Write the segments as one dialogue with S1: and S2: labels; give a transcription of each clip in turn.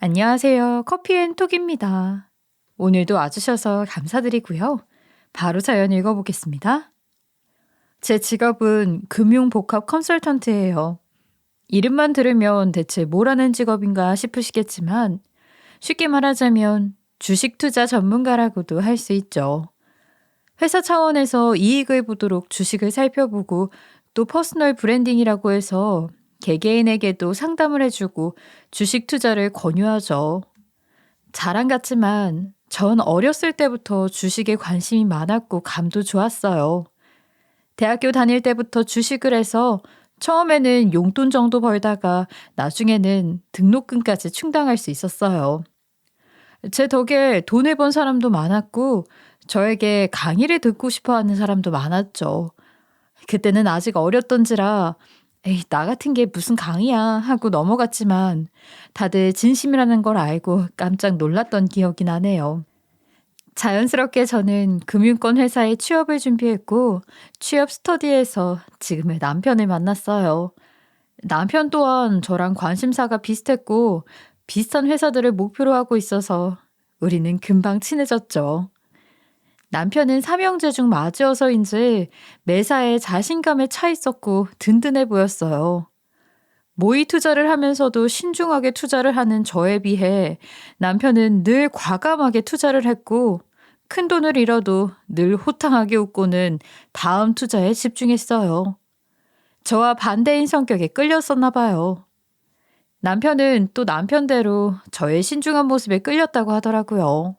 S1: 안녕하세요. 커피앤톡입니다. 오늘도 와주셔서 감사드리고요. 바로 사연 읽어보겠습니다. 제 직업은 금융복합 컨설턴트예요. 이름만 들으면 대체 뭘 하는 직업인가 싶으시겠지만 쉽게 말하자면 주식 투자 전문가라고도 할 수 있죠. 회사 차원에서 이익을 보도록 주식을 살펴보고 또 퍼스널 브랜딩이라고 해서 개개인에게도 상담을 해주고 주식 투자를 권유하죠. 자랑 같지만 전 어렸을 때부터 주식에 관심이 많았고 감도 좋았어요. 대학교 다닐 때부터 주식을 해서 처음에는 용돈 정도 벌다가 나중에는 등록금까지 충당할 수 있었어요. 제 덕에 돈을 번 사람도 많았고 저에게 강의를 듣고 싶어 하는 사람도 많았죠. 그때는 아직 어렸던지라 에이, 나 같은 게 무슨 강의야 하고 넘어갔지만 다들 진심이라는 걸 알고 깜짝 놀랐던 기억이 나네요. 자연스럽게 저는 금융권 회사에 취업을 준비했고 취업 스터디에서 지금의 남편을 만났어요. 남편 또한 저랑 관심사가 비슷했고 비슷한 회사들을 목표로 하고 있어서 우리는 금방 친해졌죠. 남편은 삼형제 중 맞이어서인지 매사에 자신감에 차 있었고 든든해 보였어요. 모의 투자를 하면서도 신중하게 투자를 하는 저에 비해 남편은 늘 과감하게 투자를 했고 큰 돈을 잃어도 늘 호탕하게 웃고는 다음 투자에 집중했어요. 저와 반대인 성격에 끌렸었나 봐요. 남편은 또 남편대로 저의 신중한 모습에 끌렸다고 하더라고요.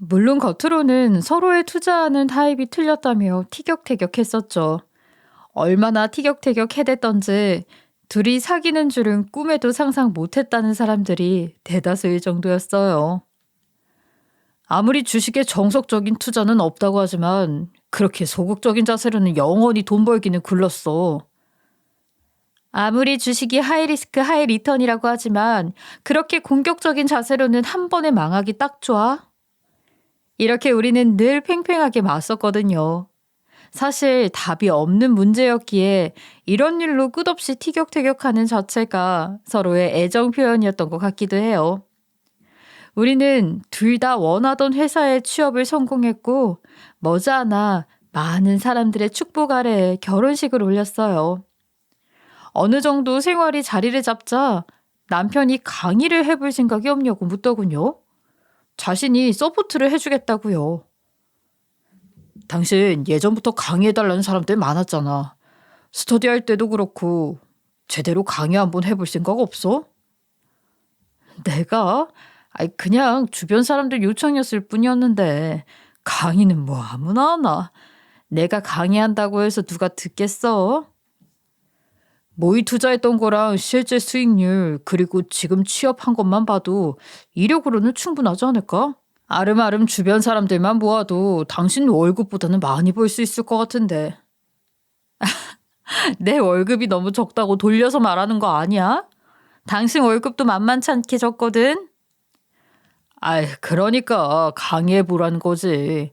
S1: 물론 겉으로는 서로의 투자하는 타입이 틀렸다며 티격태격했었죠. 얼마나 티격태격해댔던지 둘이 사귀는 줄은 꿈에도 상상 못했다는 사람들이 대다수일 정도였어요. 아무리 주식에 정석적인 투자는 없다고 하지만 그렇게 소극적인 자세로는 영원히 돈 벌기는 굴렀어. 아무리 주식이 하이리스크 하이리턴이라고 하지만 그렇게 공격적인 자세로는 한 번에 망하기 딱 좋아. 이렇게 우리는 늘 팽팽하게 맞섰거든요. 사실 답이 없는 문제였기에 이런 일로 끝없이 티격태격하는 자체가 서로의 애정 표현이었던 것 같기도 해요. 우리는 둘 다 원하던 회사에 취업을 성공했고 머지않아 많은 사람들의 축복 아래에 결혼식을 올렸어요. 어느 정도 생활이 자리를 잡자 남편이 강의를 해볼 생각이 없냐고 묻더군요. 자신이 서포트를 해주겠다고요. 당신 예전부터 강의해달라는 사람들 많았잖아. 스터디할 때도 그렇고 제대로 강의 한번 해볼 생각 없어? 내가? 아니 그냥 주변 사람들 요청이었을 뿐이었는데 강의는 뭐 아무나 하나. 내가 강의한다고 해서 누가 듣겠어? 모의 투자했던 거랑 실제 수익률 그리고 지금 취업한 것만 봐도 이력으로는 충분하지 않을까? 아름아름 주변 사람들만 모아도 당신 월급보다는 많이 벌 수 있을 것 같은데. 내 월급이 너무 적다고 돌려서 말하는 거 아니야? 당신 월급도 만만치 않게 적거든? 아이, 그러니까 강의해보라는 거지.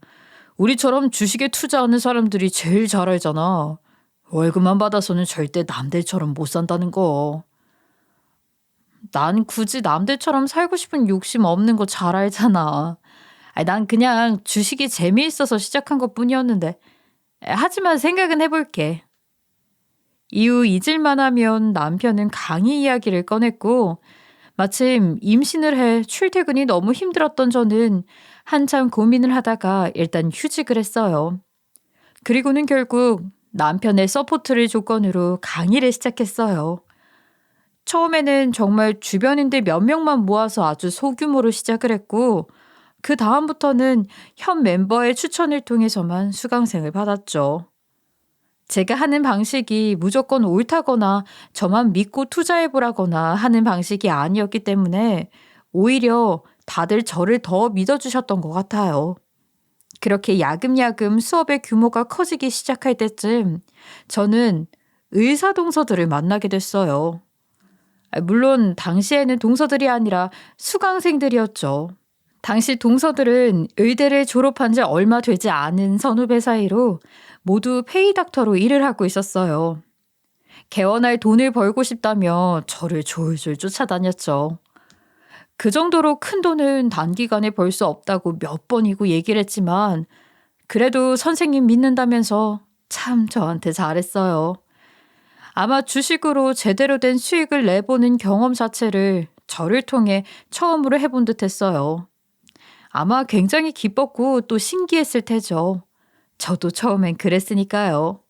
S1: 우리처럼 주식에 투자하는 사람들이 제일 잘 알잖아. 월급만 받아서는 절대 남들처럼 못 산다는 거. 난 굳이 남들처럼 살고 싶은 욕심 없는 거 잘 알잖아. 아니, 난 그냥 주식이 재미있어서 시작한 것뿐이었는데. 하지만 생각은 해볼게. 이후 잊을만 하면 남편은 강의 이야기를 꺼냈고 마침 임신을 해 출퇴근이 너무 힘들었던 저는 한참 고민을 하다가 일단 휴직을 했어요. 그리고는 결국 남편의 서포트를 조건으로 강의를 시작했어요. 처음에는 정말 주변인들 몇 명만 모아서 아주 소규모로 시작을 했고 그 다음부터는 현 멤버의 추천을 통해서만 수강생을 받았죠. 제가 하는 방식이 무조건 옳다거나 저만 믿고 투자해보라거나 하는 방식이 아니었기 때문에 오히려 다들 저를 더 믿어주셨던 것 같아요. 그렇게 야금야금 수업의 규모가 커지기 시작할 때쯤 저는 의사 동서들을 만나게 됐어요. 물론 당시에는 동서들이 아니라 수강생들이었죠. 당시 동서들은 의대를 졸업한 지 얼마 되지 않은 선후배 사이로 모두 페이닥터로 일을 하고 있었어요. 개원할 돈을 벌고 싶다며 저를 졸졸 쫓아다녔죠. 그 정도로 큰 돈은 단기간에 벌 수 없다고 몇 번이고 얘기를 했지만 그래도 선생님 믿는다면서 참 저한테 잘했어요. 아마 주식으로 제대로 된 수익을 내보는 경험 자체를 저를 통해 처음으로 해본 듯 했어요. 아마 굉장히 기뻤고 또 신기했을 테죠. 저도 처음엔 그랬으니까요.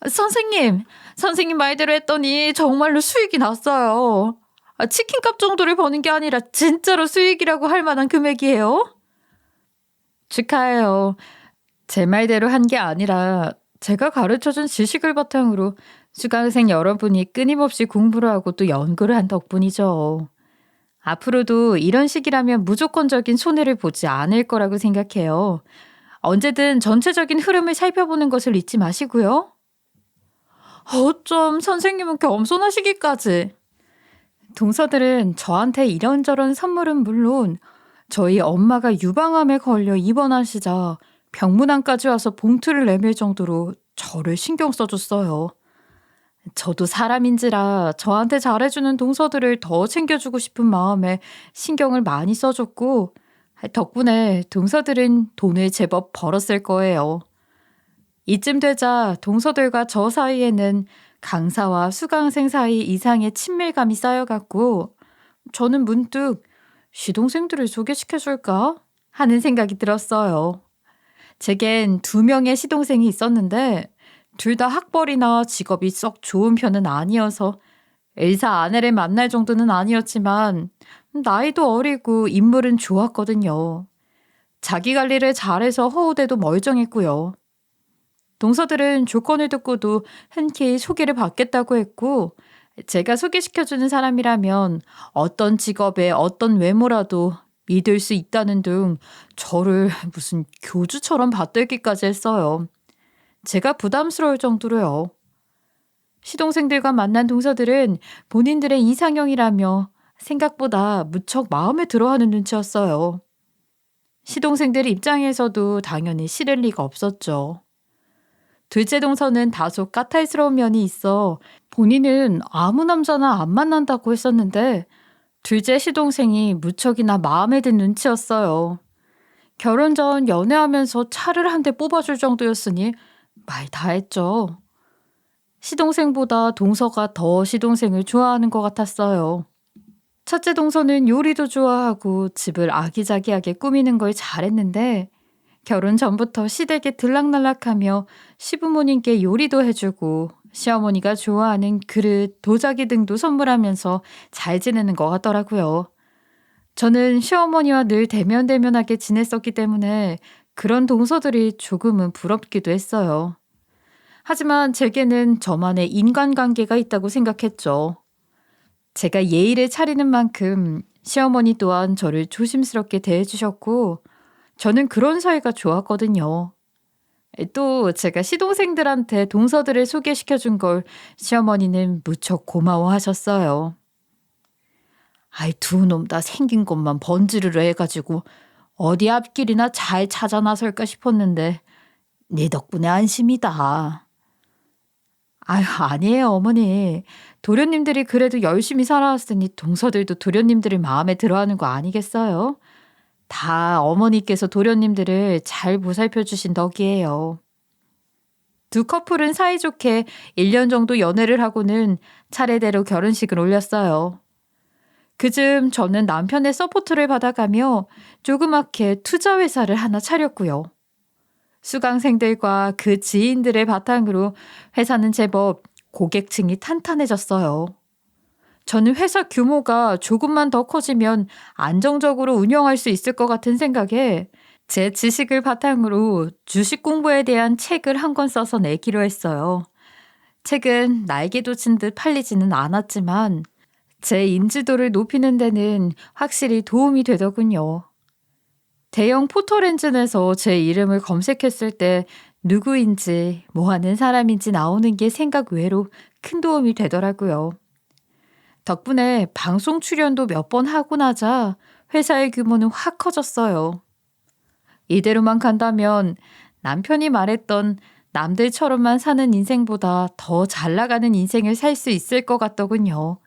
S1: 선생님 말대로 했더니 정말로 수익이 났어요. 치킨값 정도를 버는 게 아니라 진짜로 수익이라고 할 만한 금액이에요. 축하해요. 제 말대로 한 게 아니라 제가 가르쳐준 지식을 바탕으로 수강생 여러분이 끊임없이 공부를 하고 또 연구를 한 덕분이죠. 앞으로도 이런 식이라면 무조건적인 손해를 보지 않을 거라고 생각해요. 언제든 전체적인 흐름을 살펴보는 것을 잊지 마시고요. 어쩜 선생님은 겸손하시기까지. 동서들은 저한테 이런저런 선물은 물론 저희 엄마가 유방암에 걸려 입원하시자 병문안까지 와서 봉투를 내밀 정도로 저를 신경 써줬어요. 저도 사람인지라 저한테 잘해주는 동서들을 더 챙겨주고 싶은 마음에 신경을 많이 써줬고 덕분에 동서들은 돈을 제법 벌었을 거예요. 이쯤 되자 동서들과 저 사이에는 강사와 수강생 사이 이상의 친밀감이 쌓여갔고 저는 문득 시동생들을 소개시켜줄까 하는 생각이 들었어요. 제겐 2명의 시동생이 있었는데 둘 다 학벌이나 직업이 썩 좋은 편은 아니어서 의사 아내를 만날 정도는 아니었지만 나이도 어리고 인물은 좋았거든요. 자기 관리를 잘해서 허우대도 멀쩡했고요. 동서들은 조건을 듣고도 흔쾌히 소개를 받겠다고 했고 제가 소개시켜주는 사람이라면 어떤 직업에 어떤 외모라도 믿을 수 있다는 등 저를 무슨 교주처럼 받들기까지 했어요. 제가 부담스러울 정도로요. 시동생들과 만난 동서들은 본인들의 이상형이라며 생각보다 무척 마음에 들어하는 눈치였어요. 시동생들 입장에서도 당연히 싫을 리가 없었죠. 둘째 동서는 다소 까탈스러운 면이 있어 본인은 아무 남자나 안 만난다고 했었는데 둘째 시동생이 무척이나 마음에 든 눈치였어요. 결혼 전 연애하면서 차를 한 대 뽑아줄 정도였으니 말 다 했죠. 시동생보다 동서가 더 시동생을 좋아하는 것 같았어요. 첫째 동서는 요리도 좋아하고 집을 아기자기하게 꾸미는 걸 잘했는데 결혼 전부터 시댁에 들락날락하며 시부모님께 요리도 해주고 시어머니가 좋아하는 그릇, 도자기 등도 선물하면서 잘 지내는 것 같더라고요. 저는 시어머니와 늘 대면대면하게 지냈었기 때문에 그런 동서들이 조금은 부럽기도 했어요. 하지만 제게는 저만의 인간관계가 있다고 생각했죠. 제가 예의를 차리는 만큼 시어머니 또한 저를 조심스럽게 대해주셨고 저는 그런 사이가 좋았거든요. 또 제가 시동생들한테 동서들을 소개시켜준 걸 시어머니는 무척 고마워하셨어요. 아이, 2놈 다 생긴 것만 번지르르 해가지고 어디 앞길이나 잘 찾아 나설까 싶었는데 네 덕분에 안심이다. 아유, 아니에요, 어머니. 도련님들이 그래도 열심히 살아왔으니 동서들도 도련님들을 마음에 들어하는 거 아니겠어요? 다 어머니께서 도련님들을 잘 보살펴 주신 덕이에요. 두 커플은 사이좋게 1년 정도 연애를 하고는 차례대로 결혼식을 올렸어요. 그즈음 저는 남편의 서포트를 받아가며 조그맣게 투자회사를 하나 차렸고요. 수강생들과 그 지인들의 바탕으로 회사는 제법 고객층이 탄탄해졌어요. 저는 회사 규모가 조금만 더 커지면 안정적으로 운영할 수 있을 것 같은 생각에 제 지식을 바탕으로 주식 공부에 대한 책을 한 권 써서 내기로 했어요. 책은 날개도 친 듯 팔리지는 않았지만 제 인지도를 높이는 데는 확실히 도움이 되더군요. 대형 포털엔진에서 제 이름을 검색했을 때 누구인지 뭐 하는 사람인지 나오는 게 생각 외로 큰 도움이 되더라고요. 덕분에 방송 출연도 몇 번 하고 나자 회사의 규모는 확 커졌어요. 이대로만 간다면 남편이 말했던 남들처럼만 사는 인생보다 더 잘 나가는 인생을 살 수 있을 것 같더군요.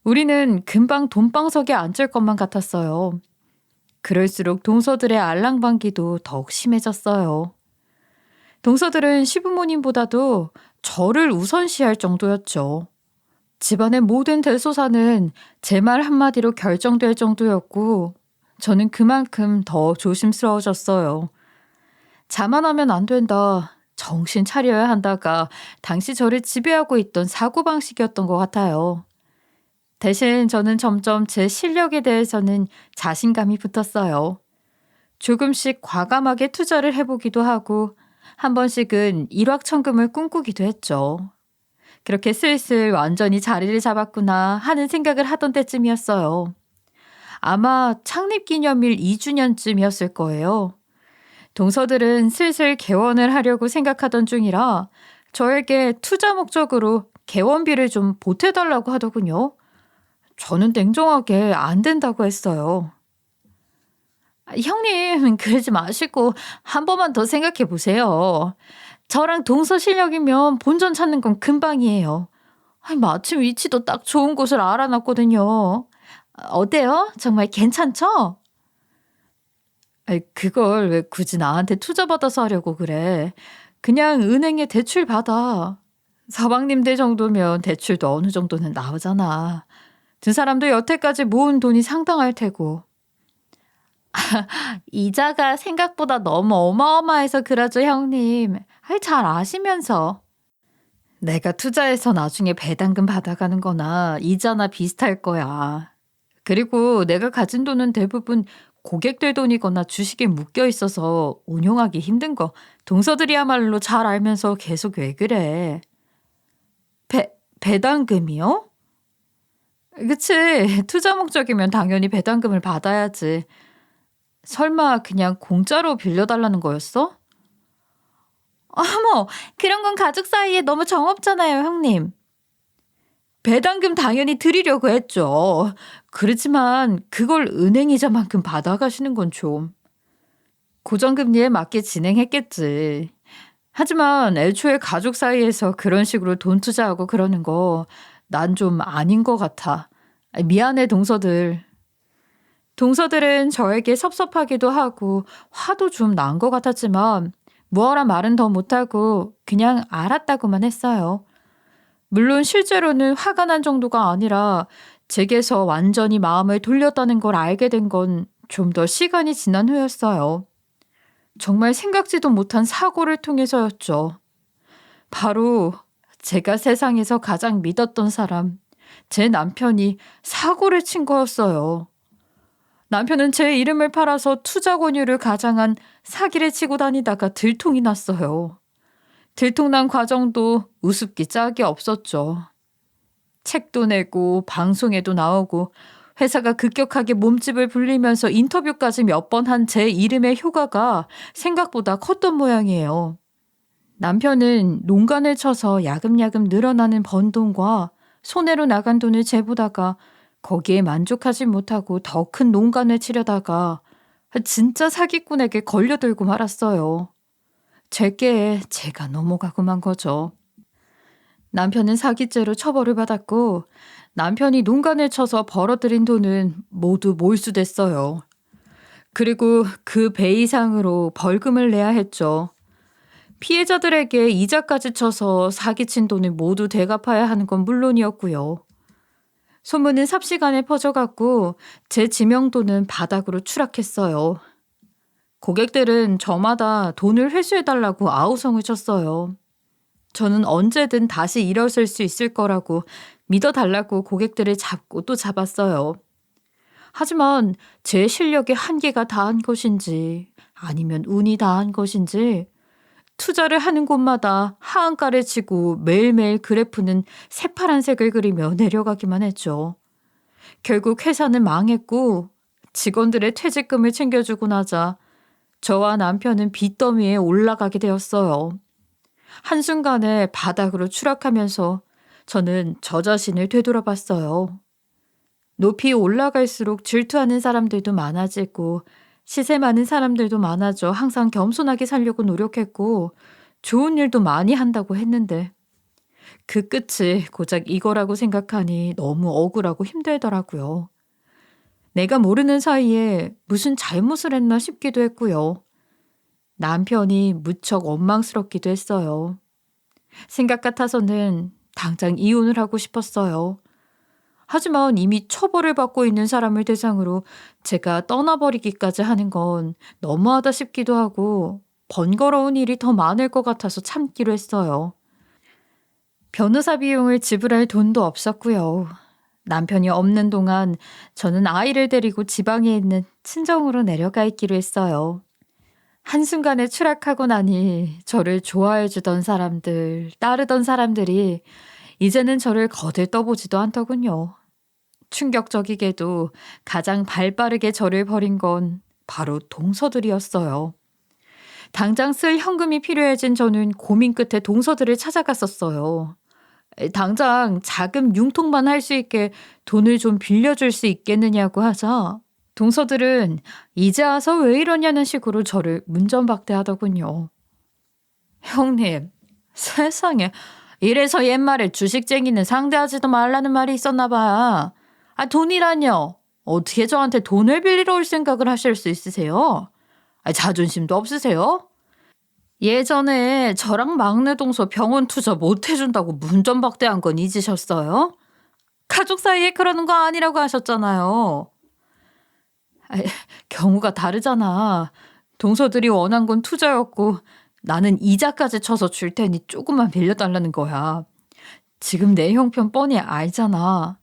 S1: 우리는 금방 돈방석에 앉을 것만 같았어요. 그럴수록 동서들의 알랑방기도 더욱 심해졌어요. 동서들은 시부모님보다도 저를 우선시할 정도였죠. 집안의 모든 대소사는 제 말 한마디로 결정될 정도였고 저는 그만큼 더 조심스러워졌어요. 자만하면 안 된다, 정신 차려야 한다가 당시 저를 지배하고 있던 사고방식이었던 것 같아요. 대신 저는 점점 제 실력에 대해서는 자신감이 붙었어요. 조금씩 과감하게 투자를 해보기도 하고 한 번씩은 일확천금을 꿈꾸기도 했죠. 그렇게 슬슬 완전히 자리를 잡았구나 하는 생각을 하던 때쯤이었어요. 아마 창립기념일 2주년쯤이었을 거예요. 동서들은 슬슬 개원을 하려고 생각하던 중이라 저에게 투자 목적으로 개원비를 좀 보태달라고 하더군요. 저는 냉정하게 안 된다고 했어요. 형님, 그러지 마시고 한 번만 더 생각해 보세요. 저랑 동서 실력이면 본전 찾는 건 금방이에요. 마침 위치도 딱 좋은 곳을 알아놨거든요. 어때요? 정말 괜찮죠? 그걸 왜 굳이 나한테 투자받아서 하려고 그래? 그냥 은행에 대출 받아. 서방님들 정도면 대출도 어느 정도는 나오잖아. 두 사람도 여태까지 모은 돈이 상당할 테고. 이자가 생각보다 너무 어마어마해서 그러죠, 형님. 잘 아시면서. 내가 투자해서 나중에 배당금 받아가는 거나 이자나 비슷할 거야. 그리고 내가 가진 돈은 대부분 고객들 돈이거나 주식에 묶여 있어서 운용하기 힘든 거 동서들이야말로 잘 알면서 계속 왜 그래? 배당금이요? 그치. 투자 목적이면 당연히 배당금을 받아야지. 설마 그냥 공짜로 빌려달라는 거였어? 어머, 그런 건 가족 사이에 너무 정없잖아요, 형님. 배당금 당연히 드리려고 했죠. 그렇지만 그걸 은행이자만큼 받아가시는 건 좀. 고정금리에 맞게 진행했겠지. 하지만 애초에 가족 사이에서 그런 식으로 돈 투자하고 그러는 거 난 좀 아닌 것 같아. 미안해, 동서들. 동서들은 저에게 섭섭하기도 하고 화도 좀 난 것 같았지만 뭐하라 말은 더 못하고 그냥 알았다고만 했어요. 물론 실제로는 화가 난 정도가 아니라 제게서 완전히 마음을 돌렸다는 걸 알게 된 건 좀 더 시간이 지난 후였어요. 정말 생각지도 못한 사고를 통해서였죠. 바로 제가 세상에서 가장 믿었던 사람, 제 남편이 사고를 친 거였어요. 남편은 제 이름을 팔아서 투자 권유를 가장한 사기를 치고 다니다가 들통이 났어요. 들통난 과정도 우습기 짝이 없었죠. 책도 내고 방송에도 나오고 회사가 급격하게 몸집을 불리면서 인터뷰까지 몇 번 한 제 이름의 효과가 생각보다 컸던 모양이에요. 남편은 농간을 쳐서 야금야금 늘어나는 번 돈과 손해로 나간 돈을 재보다가 거기에 만족하지 못하고 더 큰 농간을 치려다가 진짜 사기꾼에게 걸려들고 말았어요. 제게 제가 넘어가고 만 거죠. 남편은 사기죄로 처벌을 받았고 남편이 농간을 쳐서 벌어들인 돈은 모두 몰수됐어요. 그리고 그 배 이상으로 벌금을 내야 했죠. 피해자들에게 이자까지 쳐서 사기친 돈을 모두 대갚아야 하는 건 물론이었고요. 소문은 삽시간에 퍼져갔고 제 지명도는 바닥으로 추락했어요. 고객들은 저마다 돈을 회수해달라고 아우성을 쳤어요. 저는 언제든 다시 일어설 수 있을 거라고 믿어달라고 고객들을 잡고 또 잡았어요. 하지만 제 실력의 한계가 다한 것인지 아니면 운이 다한 것인지 투자를 하는 곳마다 하한가를 치고 매일매일 그래프는 새파란색을 그리며 내려가기만 했죠. 결국 회사는 망했고 직원들의 퇴직금을 챙겨주고 나자 저와 남편은 빚더미에 올라가게 되었어요. 한순간에 바닥으로 추락하면서 저는 저 자신을 되돌아봤어요. 높이 올라갈수록 질투하는 사람들도 많아지고 시세 많은 사람들도 많아져 항상 겸손하게 살려고 노력했고 좋은 일도 많이 한다고 했는데 그 끝이 고작 이거라고 생각하니 너무 억울하고 힘들더라고요. 내가 모르는 사이에 무슨 잘못을 했나 싶기도 했고요. 남편이 무척 원망스럽기도 했어요. 생각 같아서는 당장 이혼을 하고 싶었어요. 하지만 이미 처벌을 받고 있는 사람을 대상으로 제가 떠나버리기까지 하는 건 너무하다 싶기도 하고 번거로운 일이 더 많을 것 같아서 참기로 했어요. 변호사 비용을 지불할 돈도 없었고요. 남편이 없는 동안 저는 아이를 데리고 지방에 있는 친정으로 내려가 있기로 했어요. 한순간에 추락하고 나니 저를 좋아해 주던 사람들, 따르던 사람들이 이제는 저를 거들떠보지도 않더군요. 충격적이게도 가장 발빠르게 저를 버린 건 바로 동서들이었어요. 당장 쓸 현금이 필요해진 저는 고민 끝에 동서들을 찾아갔었어요. 당장 자금 융통만 할 수 있게 돈을 좀 빌려줄 수 있겠느냐고 하자 동서들은 이제 와서 왜 이러냐는 식으로 저를 문전박대하더군요. 형님, 세상에 이래서 옛말에 주식쟁이는 상대하지도 말라는 말이 있었나 봐. 돈이라뇨. 어떻게 저한테 돈을 빌리러 올 생각을 하실 수 있으세요? 자존심도 없으세요? 예전에 저랑 막내 동서 병원 투자 못 해준다고 문전박대한 건 잊으셨어요? 가족 사이에 그러는 거 아니라고 하셨잖아요. 경우가 다르잖아. 동서들이 원한 건 투자였고 나는 이자까지 쳐서 줄 테니 조금만 빌려달라는 거야. 지금 내 형편 뻔히 알잖아.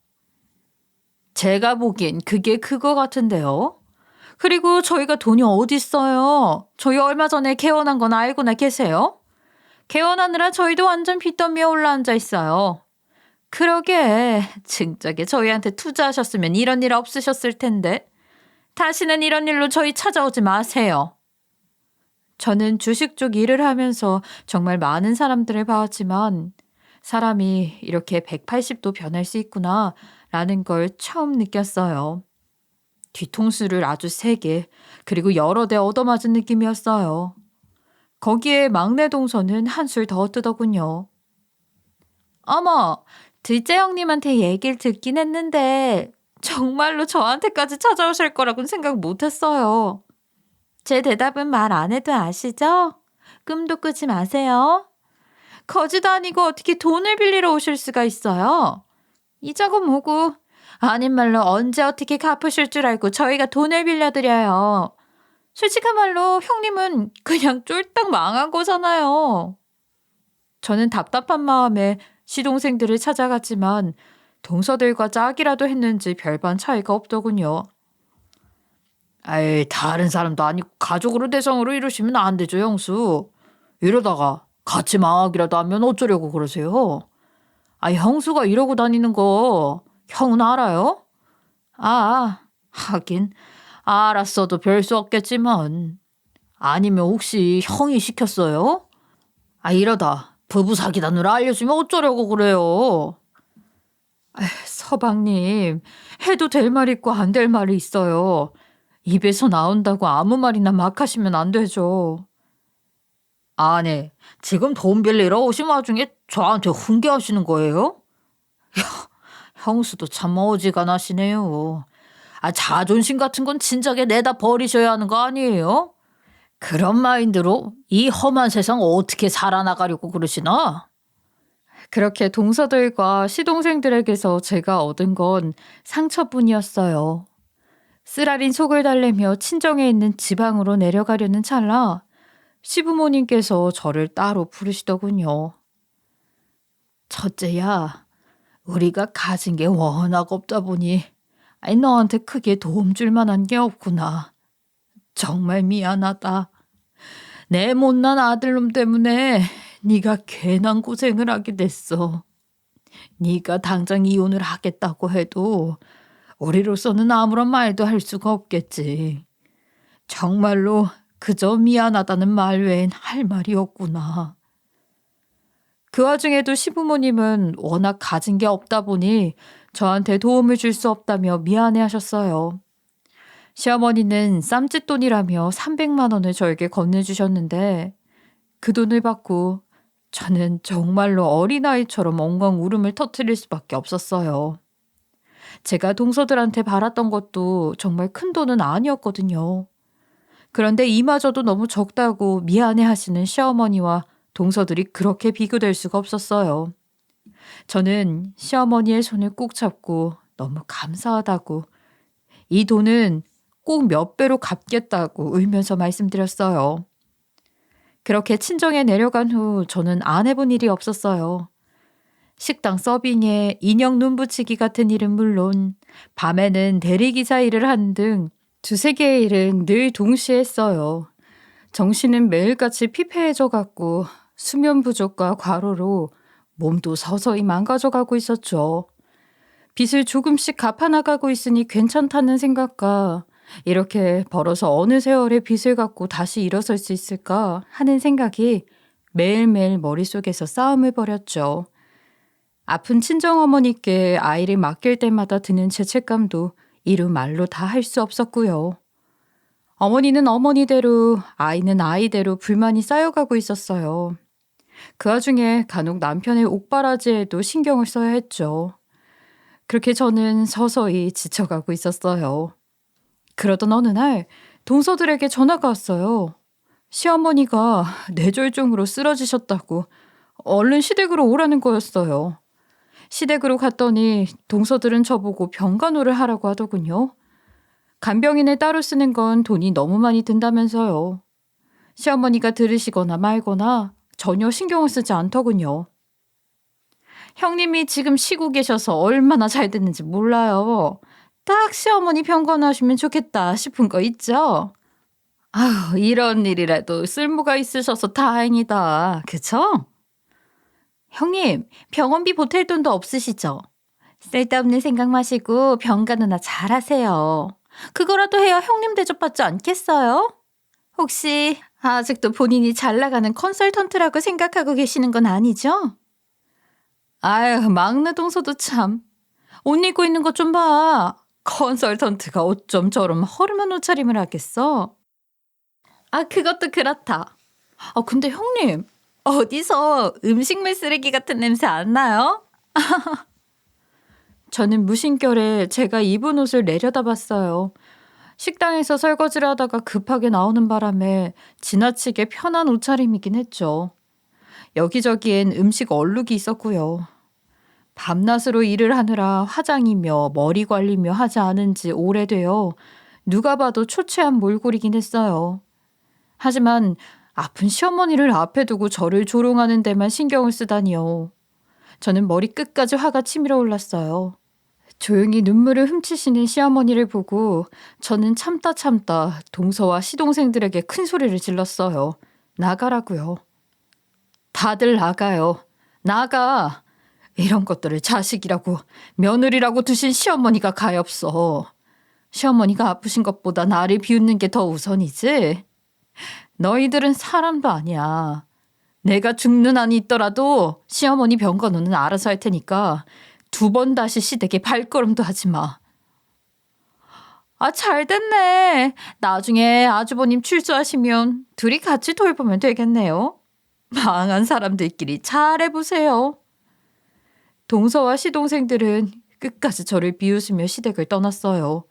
S1: 제가 보기엔 그게 그거 같은데요. 그리고 저희가 돈이 어딨어요. 저희 얼마 전에 개원한 건 알고나 계세요? 개원하느라 저희도 완전 빚더미에 올라앉아 있어요. 그러게 진작에 저희한테 투자하셨으면 이런 일 없으셨을 텐데. 다시는 이런 일로 저희 찾아오지 마세요. 저는 주식 쪽 일을 하면서 정말 많은 사람들을 봐왔지만 사람이 이렇게 180도 변할 수 있구나 라는 걸 처음 느꼈어요. 뒤통수를 아주 세게 그리고 여러 대 얻어맞은 느낌이었어요. 거기에 막내 동서는 한술 더 뜨더군요. 어머, 둘째 형님한테 얘기를 듣긴 했는데 정말로 저한테까지 찾아오실 거라고는 생각 못했어요. 제 대답은 말 안 해도 아시죠? 꿈도 꾸지 마세요. 거지도 아니고 어떻게 돈을 빌리러 오실 수가 있어요? 이자고 뭐고 아닌 말로 언제 어떻게 갚으실 줄 알고 저희가 돈을 빌려드려요. 솔직한 말로 형님은 그냥 쫄딱 망한 거잖아요. 저는 답답한 마음에 시동생들을 찾아갔지만 동서들과 짝이라도 했는지 별반 차이가 없더군요. 다른 사람도 아니고 가족으로 대상으로 이러시면 안 되죠, 형수. 이러다가 같이 망하기라도 하면 어쩌려고 그러세요? 형수가 이러고 다니는 거 형은 알아요? 하긴 알았어도 별 수 없겠지만 아니면 혹시 형이 시켰어요? 이러다 부부 사기단으로 알려주면 어쩌려고 그래요? 서방님, 해도 될 말 있고 안 될 말이 있어요. 입에서 나온다고 아무 말이나 막 하시면 안 되죠. 아니, 지금 돈 빌리러 오신 와중에 저한테 훈계하시는 거예요? 형수도 참 어지간하시네요. 자존심 같은 건 진작에 내다 버리셔야 하는 거 아니에요? 그런 마인드로 이 험한 세상 어떻게 살아나가려고 그러시나? 그렇게 동서들과 시동생들에게서 제가 얻은 건 상처뿐이었어요. 쓰라린 속을 달래며 친정에 있는 지방으로 내려가려는 찰나 시부모님께서 저를 따로 부르시더군요. 첫째야, 우리가 가진 게 워낙 없다 보니 너한테 크게 도움 줄 만한 게 없구나. 정말 미안하다. 내 못난 아들놈 때문에 네가 괜한 고생을 하게 됐어. 네가 당장 이혼을 하겠다고 해도 우리로서는 아무런 말도 할 수가 없겠지. 정말로 그저 미안하다는 말 외엔 할 말이 없구나. 그 와중에도 시부모님은 워낙 가진 게 없다 보니 저한테 도움을 줄 수 없다며 미안해하셨어요. 시어머니는 쌈짓돈이라며 300만 원을 저에게 건네주셨는데 그 돈을 받고 저는 정말로 어린아이처럼 엉엉 울음을 터뜨릴 수밖에 없었어요. 제가 동서들한테 바랐던 것도 정말 큰 돈은 아니었거든요. 그런데 이마저도 너무 적다고 미안해 하시는 시어머니와 동서들이 그렇게 비교될 수가 없었어요. 저는 시어머니의 손을 꾹 잡고 너무 감사하다고, 이 돈은 꼭 몇 배로 갚겠다고 울면서 말씀드렸어요. 그렇게 친정에 내려간 후 저는 안 해본 일이 없었어요. 식당 서빙에 인형 눈 붙이기 같은 일은 물론 밤에는 대리기사 일을 하는 등 두세 개의 일은 늘 동시에 했어요. 정신은 매일같이 피폐해져 갔고 수면 부족과 과로로 몸도 서서히 망가져가고 있었죠. 빚을 조금씩 갚아나가고 있으니 괜찮다는 생각과 이렇게 벌어서 어느 세월에 빚을 갚고 다시 일어설 수 있을까 하는 생각이 매일매일 머릿속에서 싸움을 벌였죠. 아픈 친정어머니께 아이를 맡길 때마다 드는 죄책감도 이루 말로 다 할 수 없었고요. 어머니는 어머니대로, 아이는 아이대로 불만이 쌓여가고 있었어요. 그 와중에 간혹 남편의 옥바라지에도 신경을 써야 했죠. 그렇게 저는 서서히 지쳐가고 있었어요. 그러던 어느 날 동서들에게 전화가 왔어요. 시어머니가 뇌졸중으로 쓰러지셨다고 얼른 시댁으로 오라는 거였어요. 시댁으로 갔더니 동서들은 저보고 병간호를 하라고 하더군요. 간병인을 따로 쓰는 건 돈이 너무 많이 든다면서요. 시어머니가 들으시거나 말거나 전혀 신경을 쓰지 않더군요. 형님이 지금 쉬고 계셔서 얼마나 잘 됐는지 몰라요. 딱 시어머니 병간호하시면 좋겠다 싶은 거 있죠? 아휴, 이런 일이라도 쓸모가 있으셔서 다행이다. 그쵸? 형님, 병원비 보탤 돈도 없으시죠? 쓸데없는 생각 마시고 병간호나 잘하세요. 그거라도 해야 형님 대접받지 않겠어요? 혹시 아직도 본인이 잘 나가는 컨설턴트라고 생각하고 계시는 건 아니죠? 아유, 막내 동서도 참. 옷 입고 있는 것 좀 봐. 컨설턴트가 어쩜 저런 허름한 옷차림을 하겠어? 아, 그것도 그렇다. 근데 형님, 어디서 음식물 쓰레기 같은 냄새 안 나요? 저는 무심결에 제가 입은 옷을 내려다봤어요. 식당에서 설거지를 하다가 급하게 나오는 바람에 지나치게 편한 옷차림이긴 했죠. 여기저기엔 음식 얼룩이 있었고요. 밤낮으로 일을 하느라 화장이며 머리 관리며 하지 않은 지 오래되어 누가 봐도 초췌한 몰골이긴 했어요. 하지만 아픈 시어머니를 앞에 두고 저를 조롱하는 데만 신경을 쓰다니요. 저는 머리 끝까지 화가 치밀어 올랐어요. 조용히 눈물을 훔치시는 시어머니를 보고 저는 참다 동서와 시동생들에게 큰 소리를 질렀어요. 나가라고요. 다들 나가요. 나가. 이런 것들을 자식이라고 며느리라고 두신 시어머니가 가엾어. 시어머니가 아프신 것보다 나를 비웃는 게 더 우선이지. 너희들은 사람도 아니야. 내가 죽는 한이 있더라도 시어머니 병간호는 알아서 할 테니까 2번 다시 시댁에 발걸음도 하지 마. 아, 잘 됐네. 나중에 아주버님 출소하시면 둘이 같이 돌보면 되겠네요. 망한 사람들끼리 잘해보세요. 동서와 시동생들은 끝까지 저를 비웃으며 시댁을 떠났어요.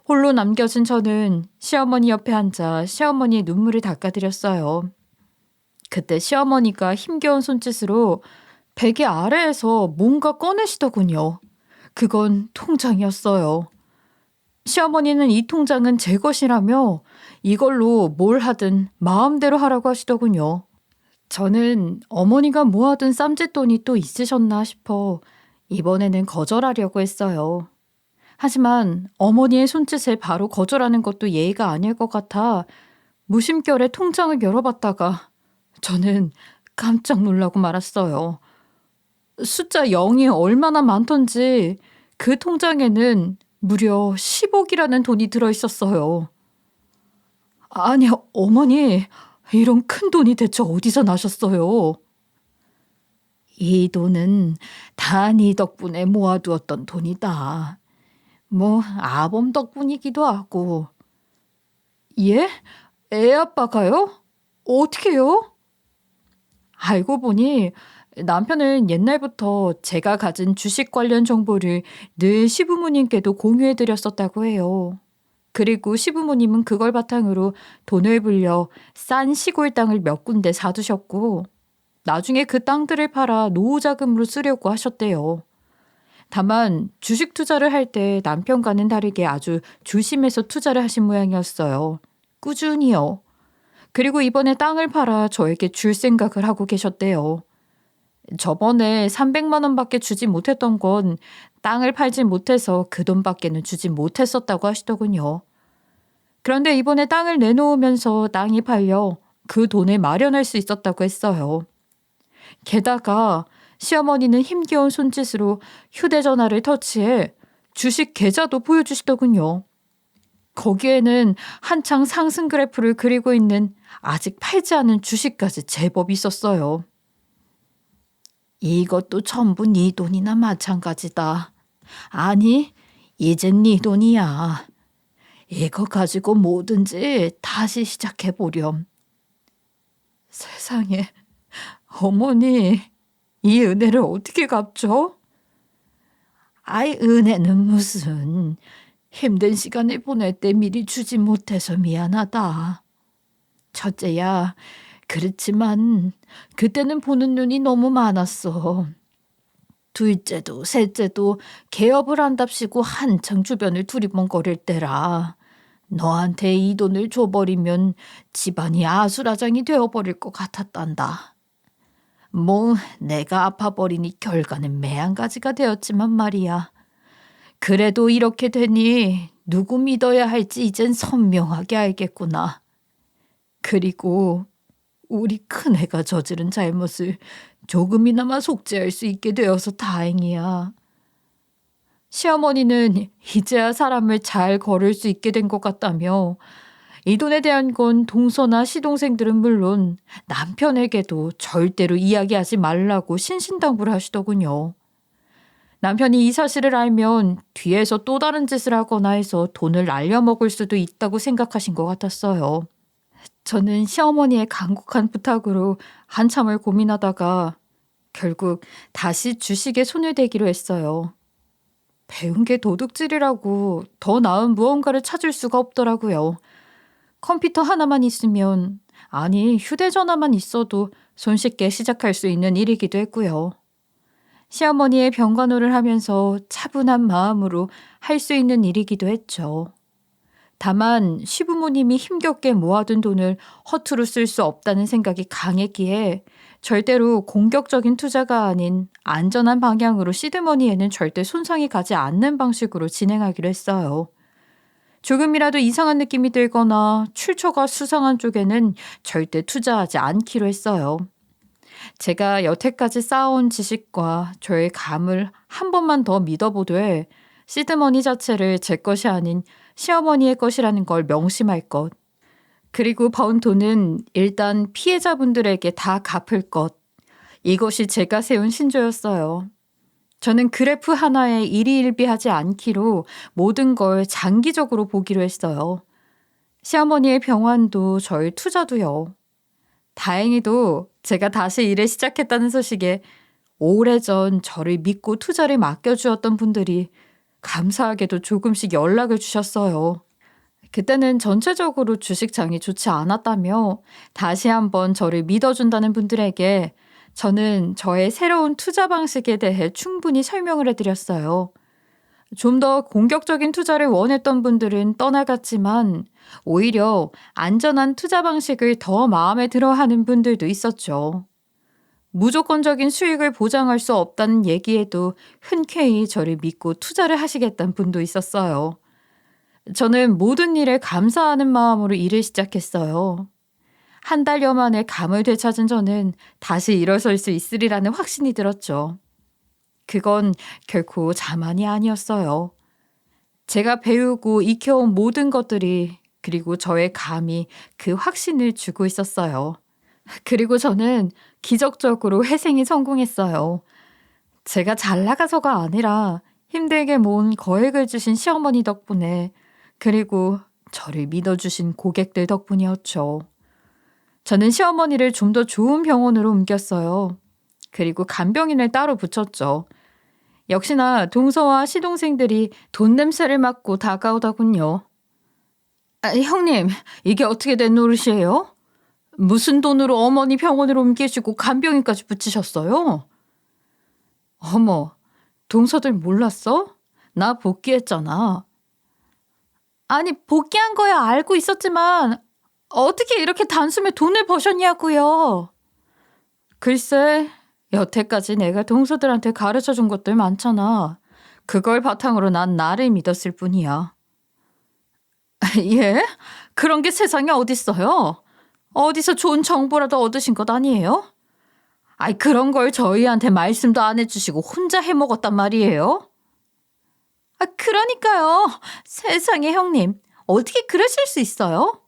S1: 홀로 남겨진 저는 시어머니 옆에 앉아 시어머니의 눈물을 닦아드렸어요. 그때 시어머니가 힘겨운 손짓으로 베개 아래에서 뭔가 꺼내시더군요. 그건 통장이었어요. 시어머니는 이 통장은 제 것이라며 이걸로 뭘 하든 마음대로 하라고 하시더군요. 저는 어머니가 모아둔 쌈짓돈이 또 있으셨나 싶어 이번에는 거절하려고 했어요. 하지만 어머니의 손짓을 바로 거절하는 것도 예의가 아닐 것 같아 무심결에 통장을 열어봤다가 저는 깜짝 놀라고 말았어요. 숫자 0이 얼마나 많던지 그 통장에는 무려 10억이라는 돈이 들어있었어요. 아니, 어머니, 이런 큰 돈이 대체 어디서 나셨어요? 이 돈은 다 네 덕분에 모아두었던 돈이다. 뭐 아범 덕분이기도 하고. 예? 애 아빠가요? 어떻게요? 알고 보니 남편은 옛날부터 제가 가진 주식 관련 정보를 늘 시부모님께도 공유해 드렸었다고 해요. 그리고 시부모님은 그걸 바탕으로 돈을 불려 싼 시골 땅을 몇 군데 사두셨고, 나중에 그 땅들을 팔아 노후 자금으로 쓰려고 하셨대요. 다만 주식 투자를 할 때 남편과는 다르게 아주 조심해서 투자를 하신 모양이었어요. 꾸준히요. 그리고 이번에 땅을 팔아 저에게 줄 생각을 하고 계셨대요. 저번에 300만 원밖에 주지 못했던 건 땅을 팔지 못해서 그 돈밖에는 주지 못했었다고 하시더군요. 그런데 이번에 땅을 내놓으면서 땅이 팔려 그 돈을 마련할 수 있었다고 했어요. 게다가 시어머니는 힘겨운 손짓으로 휴대전화를 터치해 주식 계좌도 보여주시더군요. 거기에는 한창 상승 그래프를 그리고 있는 아직 팔지 않은 주식까지 제법 있었어요. 이것도 전부 네 돈이나 마찬가지다. 아니, 이젠 네 돈이야. 이거 가지고 뭐든지 다시 시작해보렴. 세상에, 어머니, 이 은혜를 어떻게 갚죠? 아이, 은혜는 무슨. 힘든 시간을 보낼 때 미리 주지 못해서 미안하다. 첫째야, 그렇지만 그때는 보는 눈이 너무 많았어. 둘째도 셋째도 개업을 한답시고 한창 주변을 두리번거릴 때라. 너한테 이 돈을 줘버리면 집안이 아수라장이 되어버릴 것 같았단다. 뭐 내가 아파버리니 결과는 매한가지가 되었지만 말이야. 그래도 이렇게 되니 누구 믿어야 할지 이젠 선명하게 알겠구나. 그리고 우리 큰애가 저지른 잘못을 조금이나마 속죄할 수 있게 되어서 다행이야. 시어머니는 이제야 사람을 잘 거를 수 있게 된 것 같다며 이 돈에 대한 건 동서나 시동생들은 물론 남편에게도 절대로 이야기하지 말라고 신신당부를 하시더군요. 남편이 이 사실을 알면 뒤에서 또 다른 짓을 하거나 해서 돈을 날려먹을 수도 있다고 생각하신 것 같았어요. 저는 시어머니의 간곡한 부탁으로 한참을 고민하다가 결국 다시 주식에 손을 대기로 했어요. 배운 게 도둑질이라고 더 나은 무언가를 찾을 수가 없더라고요. 컴퓨터 하나만 있으면, 아니 휴대전화만 있어도 손쉽게 시작할 수 있는 일이기도 했고요. 시어머니의 병간호를 하면서 차분한 마음으로 할 수 있는 일이기도 했죠. 다만 시부모님이 힘겹게 모아둔 돈을 허투루 쓸 수 없다는 생각이 강했기에 절대로 공격적인 투자가 아닌 안전한 방향으로 시드머니에는 절대 손상이 가지 않는 방식으로 진행하기로 했어요. 조금이라도 이상한 느낌이 들거나 출처가 수상한 쪽에는 절대 투자하지 않기로 했어요. 제가 여태까지 쌓아온 지식과 저의 감을 한 번만 더 믿어보되 시드머니 자체를 제 것이 아닌 시어머니의 것이라는 걸 명심할 것. 그리고 번 돈은 일단 피해자분들에게 다 갚을 것. 이것이 제가 세운 신조였어요. 저는 그래프 하나에 일희일비하지 않기로 모든 걸 장기적으로 보기로 했어요. 시어머니의 병환도 저의 투자도요. 다행히도 제가 다시 일을 시작했다는 소식에 오래전 저를 믿고 투자를 맡겨주었던 분들이 감사하게도 조금씩 연락을 주셨어요. 그때는 전체적으로 주식장이 좋지 않았다며 다시 한번 저를 믿어준다는 분들에게 저는 저의 새로운 투자 방식에 대해 충분히 설명을 해드렸어요. 좀 더 공격적인 투자를 원했던 분들은 떠나갔지만 오히려 안전한 투자 방식을 더 마음에 들어 하는 분들도 있었죠. 무조건적인 수익을 보장할 수 없다는 얘기에도 흔쾌히 저를 믿고 투자를 하시겠다는 분도 있었어요. 저는 모든 일에 감사하는 마음으로 일을 시작했어요. 한 달여 만에 감을 되찾은 저는 다시 일어설 수 있으리라는 확신이 들었죠. 그건 결코 자만이 아니었어요. 제가 배우고 익혀온 모든 것들이 그리고 저의 감이 그 확신을 주고 있었어요. 그리고 저는 기적적으로 회생이 성공했어요. 제가 잘 나가서가 아니라 힘들게 모은 거액을 주신 시어머니 덕분에 그리고 저를 믿어주신 고객들 덕분이었죠. 저는 시어머니를 좀 더 좋은 병원으로 옮겼어요. 그리고 간병인을 따로 붙였죠. 역시나 동서와 시동생들이 돈 냄새를 맡고 다가오더군요. 형님, 이게 어떻게 된 노릇이에요? 무슨 돈으로 어머니 병원으로 옮기시고 간병인까지 붙이셨어요? 어머, 동서들 몰랐어? 나 복귀했잖아. 아니, 복귀한 거야 알고 있었지만 어떻게 이렇게 단숨에 돈을 버셨냐고요. 글쎄, 여태까지 내가 동서들한테 가르쳐준 것들 많잖아. 그걸 바탕으로 난 나를 믿었을 뿐이야. 예? 그런 게 세상에 어딨어요? 어디서 좋은 정보라도 얻으신 것 아니에요? 아이, 그런 걸 저희한테 말씀도 안 해주시고 혼자 해먹었단 말이에요? 그러니까요. 세상에 형님, 어떻게 그러실 수 있어요?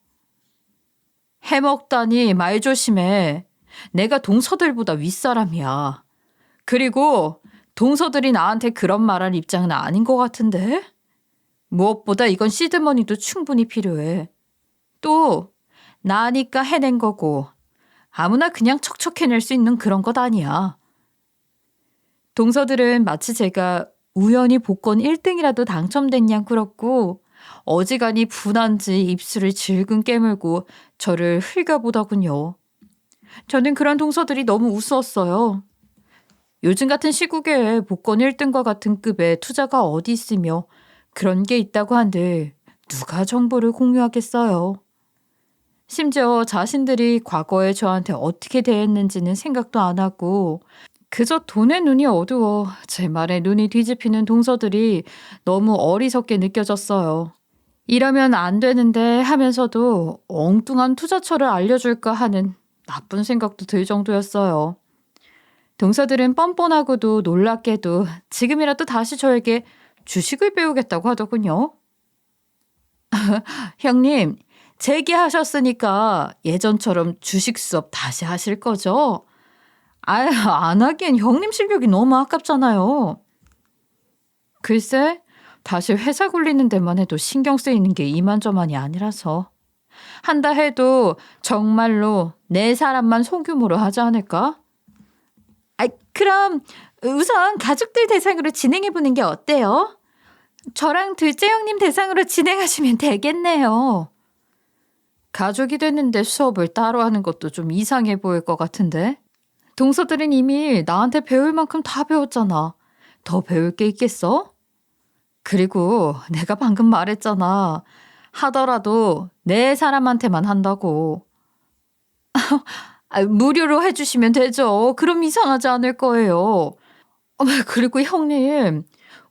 S1: 해먹다니 말 조심해. 내가 동서들보다 윗사람이야. 그리고 동서들이 나한테 그런 말할 입장은 아닌 것 같은데? 무엇보다 이건 시드머니도 충분히 필요해. 또 나니까 해낸 거고 아무나 그냥 척척해낼 수 있는 그런 것 아니야. 동서들은 마치 제가 우연히 복권 1등이라도 당첨된 양 굴었고 어지간히 분한지 입술을 질끈 깨물고 저를 흘겨보더군요. 저는 그런 동서들이 너무 우스웠어요. 요즘 같은 시국에 복권 1등과 같은 급의 투자가 어디 있으며 그런 게 있다고 한들 누가 정보를 공유하겠어요. 심지어 자신들이 과거에 저한테 어떻게 대했는지는 생각도 안 하고 그저 돈에 눈이 어두워 제 말에 눈이 뒤집히는 동서들이 너무 어리석게 느껴졌어요. 이러면 안 되는데 하면서도 엉뚱한 투자처를 알려줄까 하는 나쁜 생각도 들 정도였어요. 동서들은 뻔뻔하고도 놀랍게도 지금이라도 다시 저에게 주식을 배우겠다고 하더군요. 형님, 재기하셨으니까 예전처럼 주식 수업 다시 하실 거죠? 안 하기엔 형님 실력이 너무 아깝잖아요. 글쎄, 다시 회사 굴리는 데만 해도 신경 쓰이는 게 이만저만이 아니라서. 한다 해도 정말로 네 사람만 소규모로 하지 않을까? 그럼 우선 가족들 대상으로 진행해보는 게 어때요? 저랑 둘째 형님 대상으로 진행하시면 되겠네요. 가족이 됐는데 수업을 따로 하는 것도 좀 이상해 보일 것 같은데? 동서들은 이미 나한테 배울 만큼 다 배웠잖아. 더 배울 게 있겠어? 그리고 내가 방금 말했잖아. 하더라도 내 사람한테만 한다고. 무료로 해주시면 되죠. 그럼 이상하지 않을 거예요. 그리고 형님,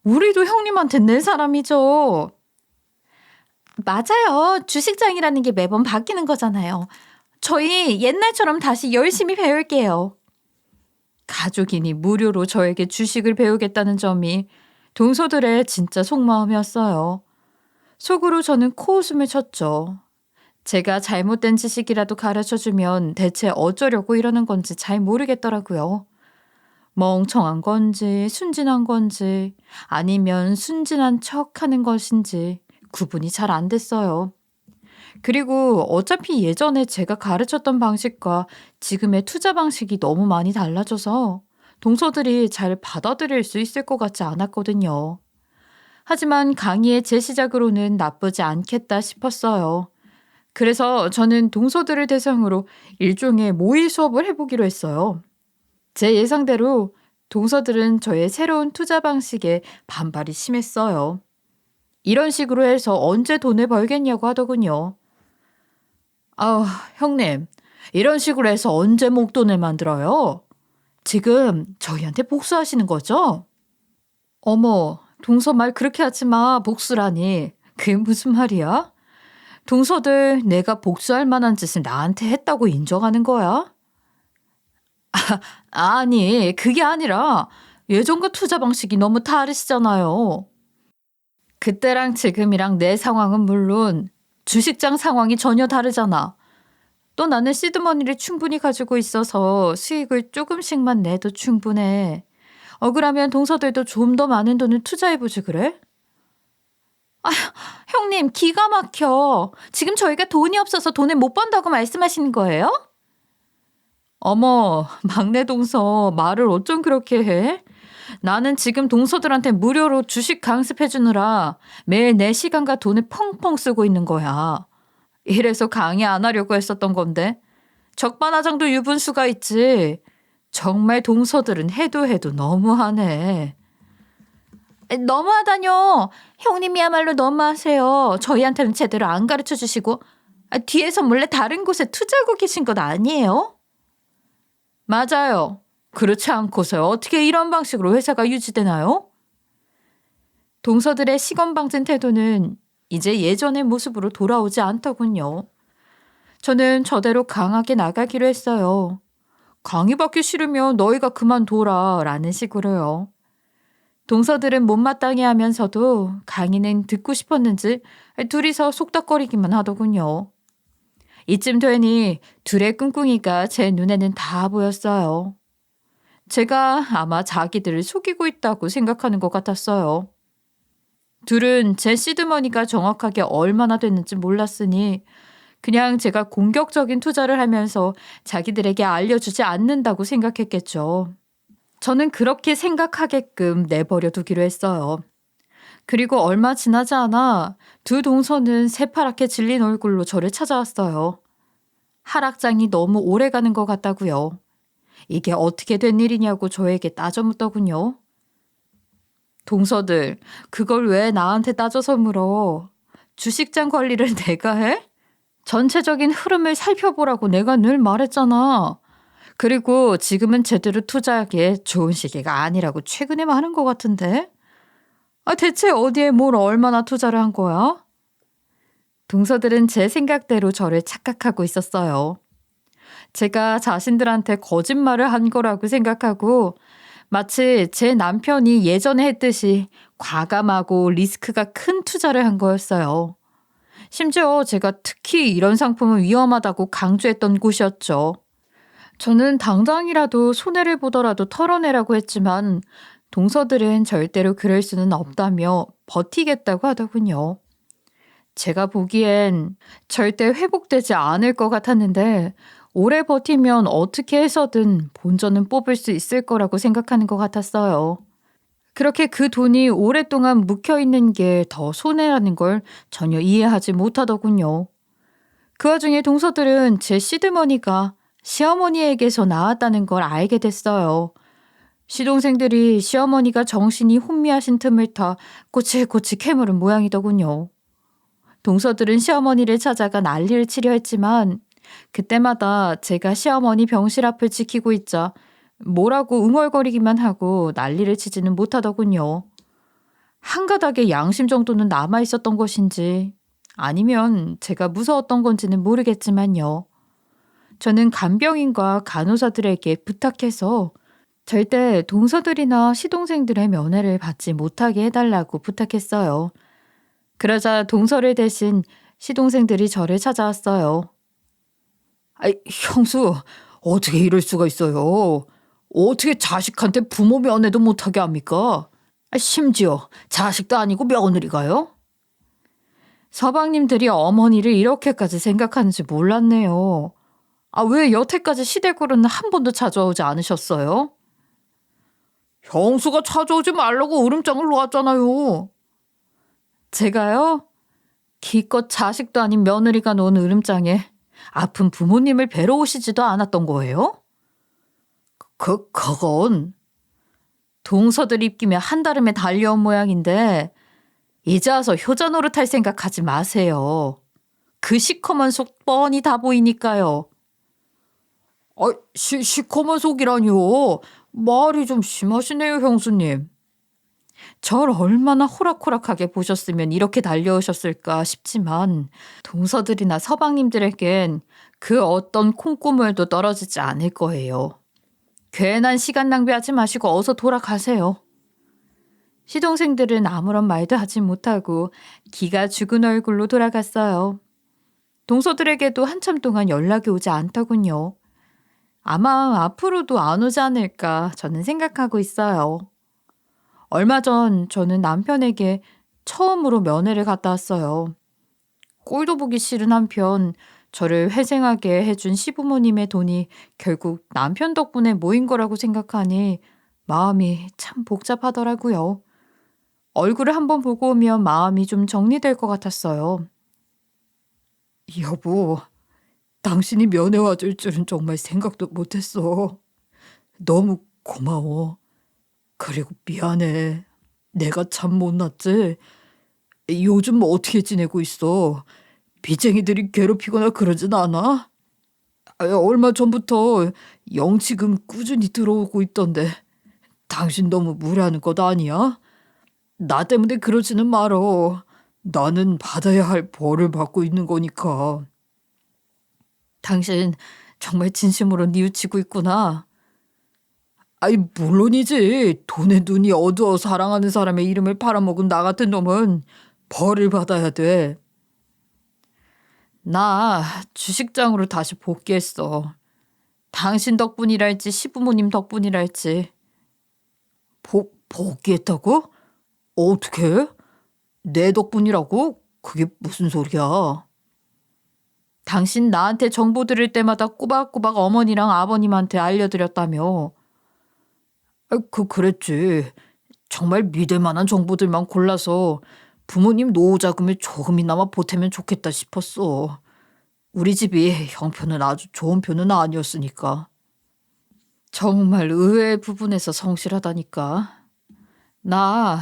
S1: 우리도 형님한테 낼 사람이죠. 맞아요. 주식장이라는 게 매번 바뀌는 거잖아요. 저희 옛날처럼 다시 열심히 배울게요. 가족이니 무료로 저에게 주식을 배우겠다는 점이 동서들의 진짜 속마음이었어요. 속으로 저는 코웃음을 쳤죠. 제가 잘못된 지식이라도 가르쳐주면 대체 어쩌려고 이러는 건지 잘 모르겠더라고요. 멍청한 건지 순진한 건지 아니면 순진한 척 하는 것인지 구분이 잘 안 됐어요. 그리고 어차피 예전에 제가 가르쳤던 방식과 지금의 투자 방식이 너무 많이 달라져서 동서들이 잘 받아들일 수 있을 것 같지 않았거든요. 하지만 강의의 재시작으로는 나쁘지 않겠다 싶었어요. 그래서 저는 동서들을 대상으로 일종의 모의 수업을 해보기로 했어요. 제 예상대로 동서들은 저의 새로운 투자 방식에 반발이 심했어요. 이런 식으로 해서 언제 돈을 벌겠냐고 하더군요. 형님, 이런 식으로 해서 언제 목돈을 만들어요? 지금 저희한테 복수하시는 거죠? 어머, 동서 말 그렇게 하지 마. 복수라니. 그게 무슨 말이야? 동서들 내가 복수할 만한 짓을 나한테 했다고 인정하는 거야? 아니, 그게 아니라 예전과 투자 방식이 너무 다르시잖아요. 그때랑 지금이랑 내 상황은 물론 주식장 상황이 전혀 다르잖아. 또 나는 시드머니를 충분히 가지고 있어서 수익을 조금씩만 내도 충분해. 억울하면 동서들도 좀 더 많은 돈을 투자해보지 그래? 형님 기가 막혀. 지금 저희가 돈이 없어서 돈을 못 번다고 말씀하시는 거예요? 어머, 막내 동서 말을 어쩜 그렇게 해? 나는 지금 동서들한테 무료로 주식 강습해주느라 매일 내 시간과 돈을 펑펑 쓰고 있는 거야. 이래서 강의 안 하려고 했었던 건데 적반하장도 유분수가 있지. 정말 동서들은 해도 해도 너무하네. 너무하다뇨. 형님이야말로 너무하세요. 저희한테는 제대로 안 가르쳐 주시고 뒤에서 몰래 다른 곳에 투자하고 계신 것 아니에요? 맞아요. 그렇지 않고서 어떻게 이런 방식으로 회사가 유지되나요? 동서들의 시건방진 태도는 이제 예전의 모습으로 돌아오지 않더군요. 저는 저대로 강하게 나가기로 했어요. 강의받기 싫으면 너희가 그만둬라 라는 식으로요. 동서들은 못마땅해 하면서도 강의는 듣고 싶었는지 둘이서 속닥거리기만 하더군요. 이쯤 되니 둘의 꿍꿍이가 제 눈에는 다 보였어요. 제가 아마 자기들을 속이고 있다고 생각하는 것 같았어요. 둘은 제 시드머니가 정확하게 얼마나 됐는지 몰랐으니 그냥 제가 공격적인 투자를 하면서 자기들에게 알려주지 않는다고 생각했겠죠. 저는 그렇게 생각하게끔 내버려 두기로 했어요. 그리고 얼마 지나지 않아 두 동서는 새파랗게 질린 얼굴로 저를 찾아왔어요. 하락장이 너무 오래 가는 것 같다고요. 이게 어떻게 된 일이냐고 저에게 따져 묻더군요. 동서들, 그걸 왜 나한테 따져서 물어? 주식장 관리를 내가 해? 전체적인 흐름을 살펴보라고 내가 늘 말했잖아. 그리고 지금은 제대로 투자하기에 좋은 시기가 아니라고 최근에 말한 것 같은데? 대체 어디에 뭘 얼마나 투자를 한 거야? 동서들은 제 생각대로 저를 착각하고 있었어요. 제가 자신들한테 거짓말을 한 거라고 생각하고 마치 제 남편이 예전에 했듯이 과감하고 리스크가 큰 투자를 한 거였어요. 심지어 제가 특히 이런 상품은 위험하다고 강조했던 곳이었죠. 저는 당장이라도 손해를 보더라도 털어내라고 했지만 동서들은 절대로 그럴 수는 없다며 버티겠다고 하더군요. 제가 보기엔 절대 회복되지 않을 것 같았는데 오래 버티면 어떻게 해서든 본전은 뽑을 수 있을 거라고 생각하는 것 같았어요. 그렇게 그 돈이 오랫동안 묵혀있는 게 더 손해라는 걸 전혀 이해하지 못하더군요. 그 와중에 동서들은 제 시드머니가 시어머니에게서 나왔다는 걸 알게 됐어요. 시동생들이 시어머니가 정신이 혼미하신 틈을 타 꼬치꼬치 캐물은 모양이더군요. 동서들은 시어머니를 찾아가 난리를 치려 했지만 그때마다 제가 시어머니 병실 앞을 지키고 있자 뭐라고 웅얼거리기만 하고 난리를 치지는 못하더군요. 한 가닥의 양심 정도는 남아 있었던 것인지 아니면 제가 무서웠던 건지는 모르겠지만요. 저는 간병인과 간호사들에게 부탁해서 절대 동서들이나 시동생들의 면회를 받지 못하게 해달라고 부탁했어요. 그러자 동서를 대신 시동생들이 저를 찾아왔어요. 형수, 어떻게 이럴 수가 있어요? 어떻게 자식한테 부모 면회도 못하게 합니까? 심지어 자식도 아니고 며느리가요? 서방님들이 어머니를 이렇게까지 생각하는지 몰랐네요. 왜 여태까지 시댁으로는 한 번도 찾아오지 않으셨어요? 형수가 찾아오지 말라고 으름장을 놓았잖아요. 제가요? 기껏 자식도 아닌 며느리가 놓은 으름장에 아픈 부모님을 뵈러 오시지도 않았던 거예요? 그건 동서들 입김에 한달음에 달려온 모양인데 이제 와서 효자 노릇할 생각하지 마세요. 그 시커먼 속 뻔히 다 보이니까요. 시커먼 속이라니요. 말이 좀 심하시네요, 형수님. 절 얼마나 호락호락하게 보셨으면 이렇게 달려오셨을까 싶지만 동서들이나 서방님들에겐 그 어떤 콩고물도 떨어지지 않을 거예요. 괜한 시간 낭비하지 마시고 어서 돌아가세요. 시동생들은 아무런 말도 하지 못하고 기가 죽은 얼굴로 돌아갔어요. 동서들에게도 한참 동안 연락이 오지 않더군요. 아마 앞으로도 안 오지 않을까 저는 생각하고 있어요. 얼마 전 저는 남편에게 처음으로 면회를 갔다 왔어요. 꼴도 보기 싫은 한편 저를 회생하게 해준 시부모님의 돈이 결국 남편 덕분에 모인 거라고 생각하니 마음이 참 복잡하더라고요. 얼굴을 한번 보고 오면 마음이 좀 정리될 것 같았어요. 여보, 당신이 면회 와줄 줄은 정말 생각도 못했어. 너무 고마워. 그리고 미안해. 내가 참 못났지. 요즘 뭐 어떻게 지내고 있어? 빚쟁이들이 괴롭히거나 그러진 않아? 얼마 전부터 영치금 꾸준히 들어오고 있던데 당신 너무 무리하는 것 아니야? 나 때문에 그러지는 말어. 나는 받아야 할 벌을 받고 있는 거니까. 당신 정말 진심으로 뉘우치고 있구나. 아이, 물론이지. 돈에 눈이 어두워 사랑하는 사람의 이름을 팔아먹은 나 같은 놈은 벌을 받아야 돼. 나 주식장으로 다시 복귀했어. 당신 덕분이랄지 시부모님 덕분이랄지. 복귀했다고? 어떻게? 내 덕분이라고? 그게 무슨 소리야? 당신 나한테 정보 들을 때마다 꼬박꼬박 어머니랑 아버님한테 알려드렸다며. 그랬지. 정말 믿을 만한 정보들만 골라서 부모님 노후 자금을 조금이나마 보태면 좋겠다 싶었어. 우리 집이 형편은 아주 좋은 편은 아니었으니까. 정말 의외의 부분에서 성실하다니까. 나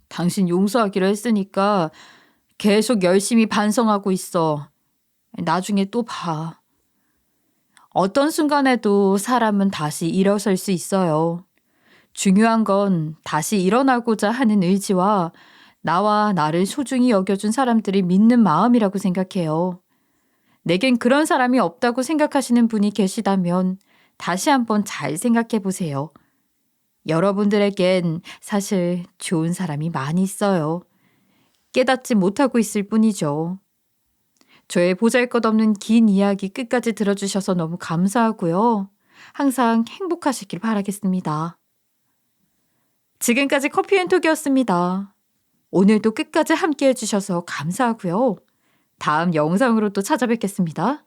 S1: 당신 용서하기로 했으니까 계속 열심히 반성하고 있어. 나중에 또 봐. 어떤 순간에도 사람은 다시 일어설 수 있어요. 중요한 건 다시 일어나고자 하는 의지와 나와 나를 소중히 여겨준 사람들이 믿는 마음이라고 생각해요. 내겐 그런 사람이 없다고 생각하시는 분이 계시다면 다시 한번 잘 생각해 보세요. 여러분들에겐 사실 좋은 사람이 많이 있어요. 깨닫지 못하고 있을 뿐이죠. 저의 보잘것없는 긴 이야기 끝까지 들어주셔서 너무 감사하고요. 항상 행복하시길 바라겠습니다. 지금까지 커피앤톡이었습니다. 오늘도 끝까지 함께 해주셔서 감사하고요. 다음 영상으로 또 찾아뵙겠습니다.